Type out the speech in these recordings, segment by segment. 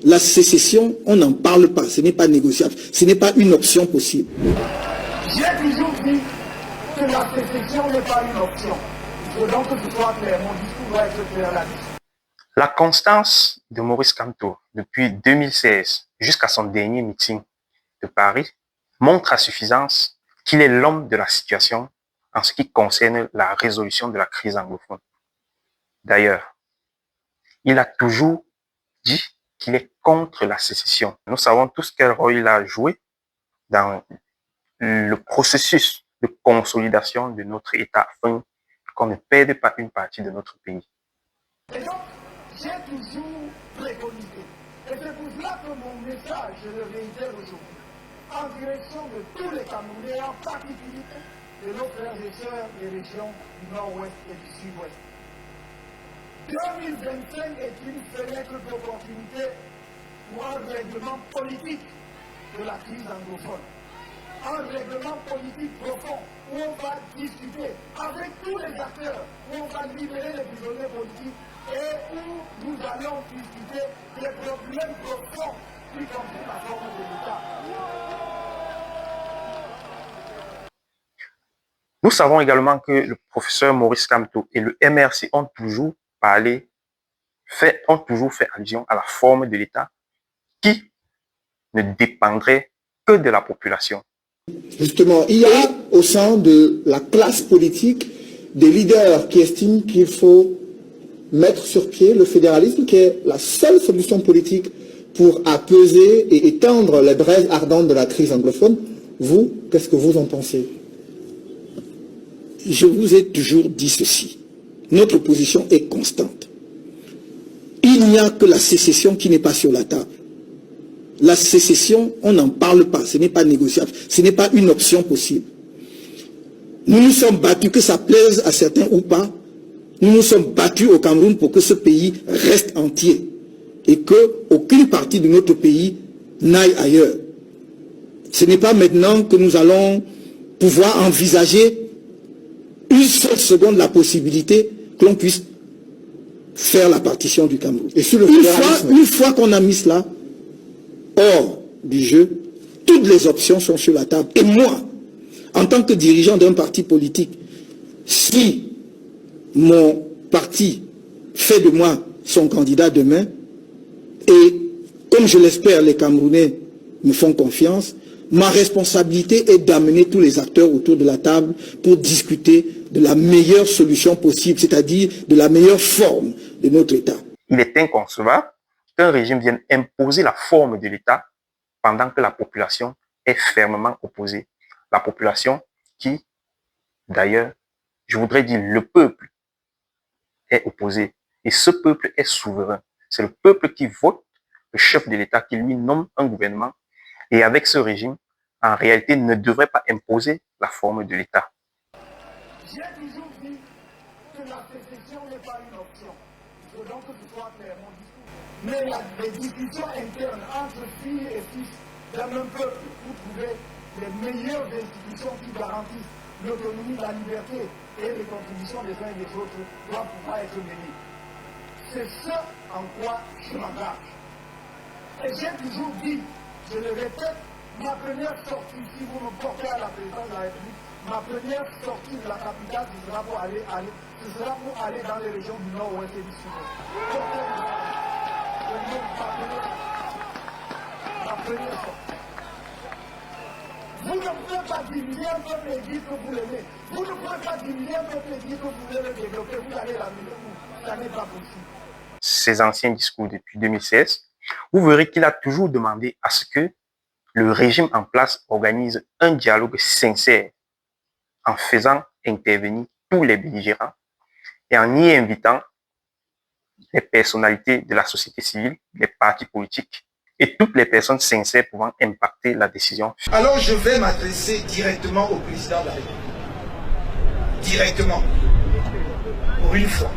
La sécession, on n'en parle pas, ce n'est pas négociable, ce n'est pas une option possible. J'ai toujours dit que la sécession n'est pas une option. Il faut donc que ce soit clair, mon discours doit être clair là-dessus. La constance de Maurice Kamto depuis 2016 jusqu'à son dernier meeting de Paris montre à suffisance qu'il est l'homme de la situation en ce qui concerne la résolution de la crise anglophone. D'ailleurs, il a toujours dit qu'il est contre la sécession. Nous savons tous quel rôle il a joué dans le processus de consolidation de notre État afin qu'on ne perde pas une partie de notre pays. Et donc, j'ai toujours préconisé, et c'est pour cela que mon message, je le réitère aujourd'hui, en direction de tous les Camerounais, en particulier de nos frères et sœurs des régions du Nord-Ouest et du Sud-Ouest. 2025 est une fenêtre d'opportunité pour un règlement politique de la crise anglophone. Un règlement politique profond où on va discuter avec tous les acteurs, où on va libérer les prisonniers politiques et où nous allons discuter des problèmes profonds, y compris la forme de l'État. Nous savons également que le professeur Maurice Kamto et le MRC ont toujours fait allusion à la forme de l'État qui ne dépendrait que de la population. Justement, il y a au sein de la classe politique des leaders qui estiment qu'il faut mettre sur pied le fédéralisme, qui est la seule solution politique pour apaiser et éteindre les braises ardentes de la crise anglophone. Vous, qu'est-ce que vous en pensez? Je vous ai toujours dit ceci. Notre position est constante. Il n'y a que la sécession qui n'est pas sur la table. La sécession, on n'en parle pas, ce n'est pas négociable, ce n'est pas une option possible. Nous nous sommes battus, que ça plaise à certains ou pas, nous nous sommes battus au Cameroun pour que ce pays reste entier et qu'aucune partie de notre pays n'aille ailleurs. Ce n'est pas maintenant que nous allons pouvoir envisager une seule seconde la possibilité que l'on puisse faire la partition du Cameroun. Et sur le une fois qu'on a mis cela hors du jeu, toutes les options sont sur la table. Et moi, en tant que dirigeant d'un parti politique, si mon parti fait de moi son candidat demain, et comme je l'espère, les Camerounais me font confiance, ma responsabilité est d'amener tous les acteurs autour de la table pour discuter de la meilleure solution possible, c'est-à-dire de la meilleure forme de notre État. Il est inconcevable qu'un régime vienne imposer la forme de l'État pendant que la population est fermement opposée. La population qui, d'ailleurs, je voudrais dire le peuple est opposé. Et ce peuple est souverain. C'est le peuple qui vote le chef de l'État, qui lui nomme un gouvernement. Et avec ce régime, en réalité, ne devrait pas imposer la forme de l'État. J'ai toujours dit que la sécession n'est pas une option. Il faut donc que ce soit clair, mon discours. Mais il y a des discussions internes entre filles et fils d'un même peuple pour trouver les meilleures institutions qui garantissent l'autonomie, la liberté et les contributions des uns et des autres doivent pouvoir être menées. C'est ce en quoi je m'engage. Et j'ai toujours dit, je le répète, ma première sortie, si vous me portez à la présidence de la République, ma première sortie de la capitale, ce sera pour aller dans les régions du Nord-Ouest et du Sud-Ouest. Ma première sortie. Vous ne pouvez pas diminuer un peuple et dire que vous l'aimez. Vous ne pouvez pas diminuer un peuple et dire que vous voulez le développer. Vous allez l'amener où? Ça n'est pas possible. Ses anciens discours depuis 2016, vous verrez qu'il a toujours demandé à ce que le régime en place organise un dialogue sincère en faisant intervenir tous les belligérants et en y invitant les personnalités de la société civile, les partis politiques et toutes les personnes sincères pouvant impacter la décision. Alors je vais m'adresser directement au président de la République. Directement. Pour une fois.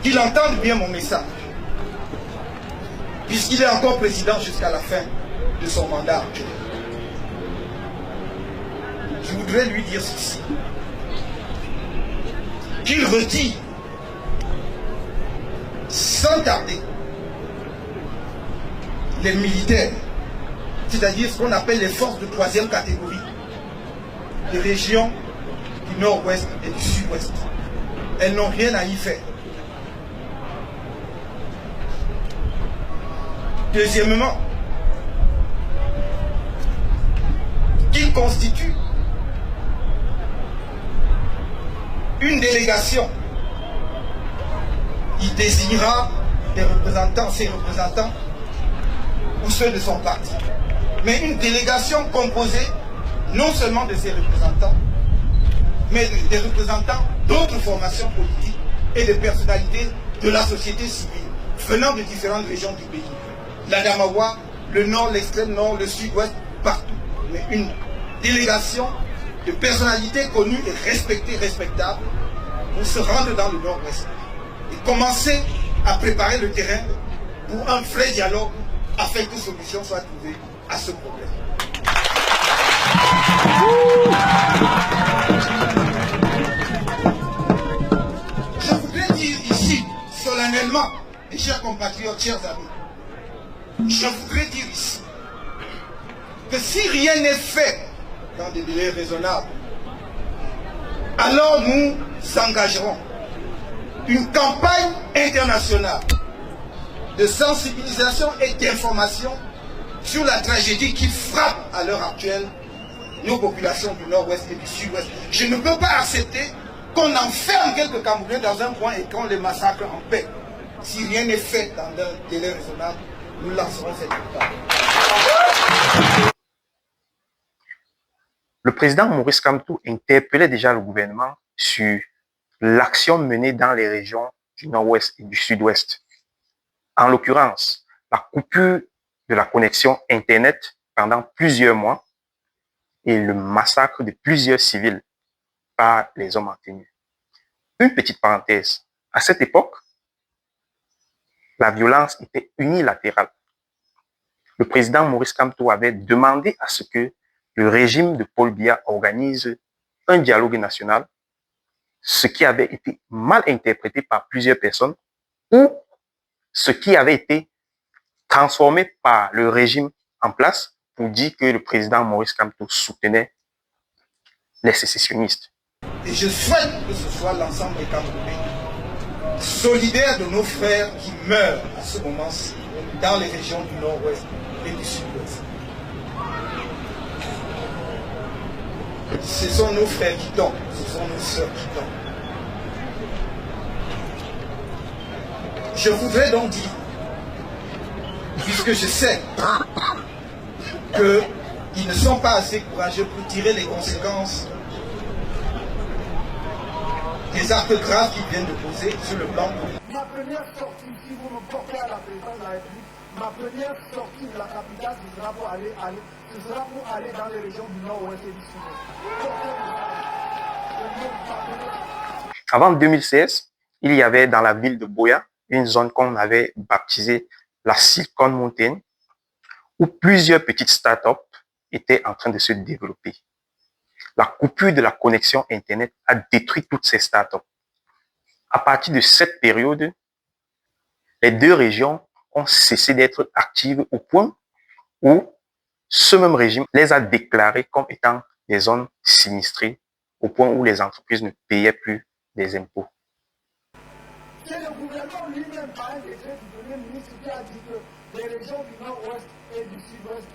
Qu'il entende bien mon message. Puisqu'il est encore président jusqu'à la fin de son mandat actuel. Je voudrais lui dire ceci. Qu'il retire sans tarder les militaires, c'est-à-dire ce qu'on appelle les forces de troisième catégorie, des régions du nord-ouest et du sud-ouest. Elles n'ont rien à y faire. Deuxièmement, qu'il constitue une délégation. Il désignera des représentants, ses représentants ou ceux de son parti. Mais une délégation composée non seulement de ses représentants, mais des représentants d'autres formations politiques et de personnalités de la société civile venant de différentes régions du pays. L'Adamawa, le nord, l'extrême nord, le sud-ouest, partout. Mais une délégation de personnalités connues et respectées, respectables, pour se rendre dans le nord-ouest et commencer à préparer le terrain pour un vrai dialogue afin que solution soit trouvée à ce problème. Je voudrais dire ici, solennellement, mes chers compatriotes, chers amis, je voudrais dire ici que si rien n'est fait dans des délais raisonnables, alors nous engagerons une campagne internationale de sensibilisation et d'information sur la tragédie qui frappe à l'heure actuelle nos populations du nord-ouest et du sud-ouest. Je ne peux pas accepter qu'on enferme quelques Camerounais dans un coin et qu'on les massacre en paix. Si rien n'est fait dans un délai raisonnable, nous lancerons cette campagne. Le président Maurice Kamto interpellait déjà le gouvernement sur l'action menée dans les régions du nord-ouest et du sud-ouest. En l'occurrence, la coupure de la connexion Internet pendant plusieurs mois et le massacre de plusieurs civils par les hommes en tenue. Une petite parenthèse. À cette époque, la violence était unilatérale. Le président Maurice Kamto avait demandé à ce que le régime de Paul Biya organise un dialogue national, ce qui avait été mal interprété par plusieurs personnes ou ce qui avait été transformé par le régime en place pour dire que le président Maurice Kamto soutenait les sécessionnistes. Et je souhaite que ce soit l'ensemble des Camerounais solidaires de nos frères qui meurent à ce moment-ci dans les régions du nord-ouest et du sud-ouest. Ce sont nos frères qui tombent, ce sont nos sœurs qui tombent. Je voudrais donc dire, puisque je sais qu'ils ne sont pas assez courageux pour tirer les conséquences des actes graves qu'ils viennent de poser sur le plan politique. Ma première sortie, si vous me portez à la présidence de la République, ma première sortie de la capitale, ce sera pour aller dans les régions du nord-ouest et du sud-ouest. Avant 2016, il y avait dans la ville de Buea une zone qu'on avait baptisée la Silicon Mountain, où plusieurs petites startups étaient en train de se développer. La coupure de la connexion Internet a détruit toutes ces startups. À partir de cette période, les deux régions ont cessé d'être actives au point où ce même régime les a déclarées comme étant des zones sinistrées, au point où les entreprises ne payaient plus des impôts. C'est le gouvernement lui-même, par un décret du Premier ministre, qui a dit que les régions du nord-ouest et du sud-ouest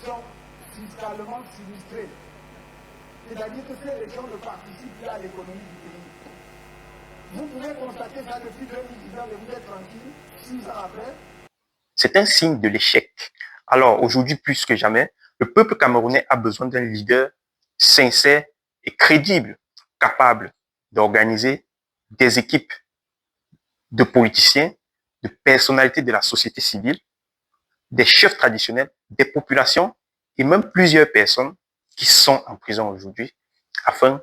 sont fiscalement sinistrées. C'est-à-dire que ces régions ne participent plus à l'économie du pays. Vous pouvez constater ça depuis 2019 et vous êtes tranquille, 6 ans après. C'est un signe de l'échec. Alors aujourd'hui, plus que jamais, le peuple camerounais a besoin d'un leader sincère et crédible, capable d'organiser des équipes de politiciens, de personnalités de la société civile, des chefs traditionnels, des populations et même plusieurs personnes qui sont en prison aujourd'hui afin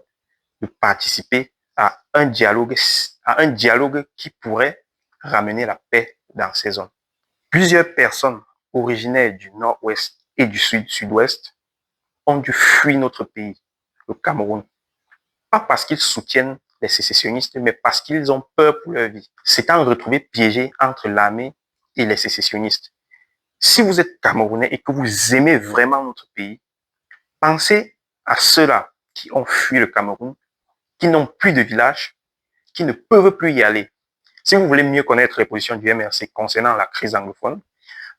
de participer à un dialogue qui pourrait ramener la paix dans ces zones. Plusieurs personnes originaires du nord-ouest et du sud-ouest ont dû fuir notre pays, le Cameroun, pas parce qu'ils soutiennent les sécessionnistes, mais parce qu'ils ont peur pour leur vie, s'étant retrouvés piégés entre l'armée et les sécessionnistes. Si vous êtes Camerounais et que vous aimez vraiment notre pays, pensez à ceux-là qui ont fui le Cameroun, qui n'ont plus de village, qui ne peuvent plus y aller. Si vous voulez mieux connaître les positions du MRC concernant la crise anglophone,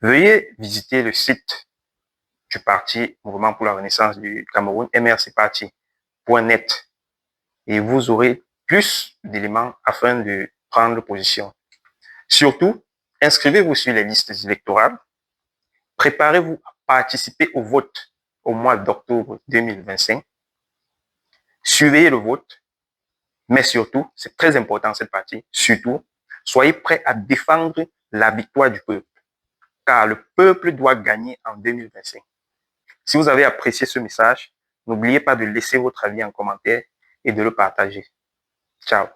veuillez visiter le site du parti Mouvement pour la Renaissance du Cameroun, mrcparti.net, et vous aurez plus d'éléments afin de prendre position. Surtout, inscrivez-vous sur les listes électorales, préparez-vous à participer au vote au mois d'octobre 2025, surveillez le vote, mais surtout, c'est très important cette partie, surtout, soyez prêts à défendre la victoire du peuple, car le peuple doit gagner en 2025. Si vous avez apprécié ce message, n'oubliez pas de laisser votre avis en commentaire et de le partager. Ciao.